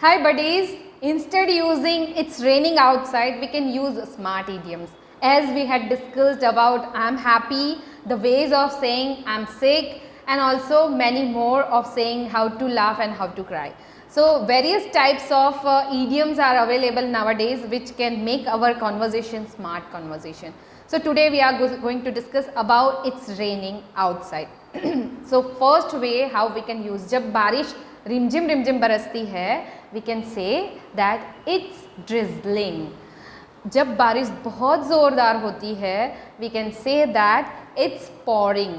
Hi buddies, instead using it's raining outside, we can use smart idioms. As we had discussed about I'm happy, the ways of saying I'm sick, and also many more of saying how to laugh and how to cry. So various types of idioms are available nowadays which can make our conversation smart conversation. So today we are going to discuss about it's raining outside. So first way how we can use, जब बारिश रिमझिम बरसती है, we can say that it's drizzling. जब बारिश बहुत ज़ोरदार होती है, we can say that it's pouring.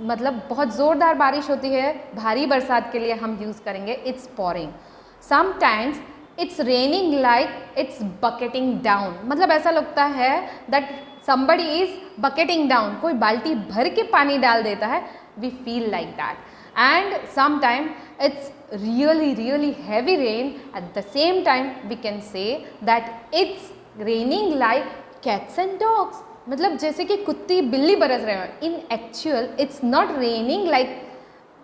मतलब बहुत ज़ोरदार बारिश होती है, भारी बरसात के लिए हम यूज़ करेंगे it's pouring. Sometimes it's raining like it's bucketing down. मतलब ऐसा लगता है that somebody is bucketing down. कोई बाल्टी भर के पानी डाल देता है. We feel like that. And sometimes it's really heavy rain. At the same time we can say that it's raining like cats and dogs. मतलब जैसे कि कुत्ती बिल्ली बरस रहे हो. In actual it's not raining like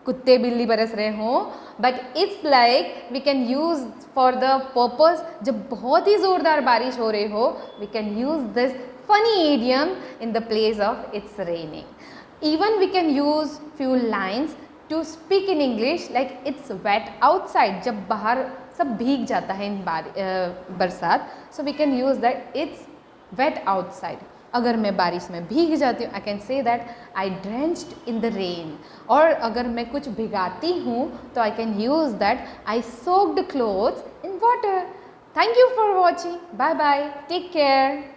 कुत्ते बिल्ली बरस रहे हो, but it's like we can use for the purpose जब बहुत ही ज़ोरदार बारिश हो रही हो, we can use this funny idiom in the place of it's raining. Even we can use few lines to speak in English like it's wet outside. जब बाहर सब भीग जाता है इन बरसात, so we can use that it's wet outside. अगर मैं बारिश में भीग जाती हूँ, I can say that I drenched in the rain. और अगर मैं कुछ भिगाती हूँ तो I can use that I soaked clothes in water. Thank you for watching. Bye bye. Take care.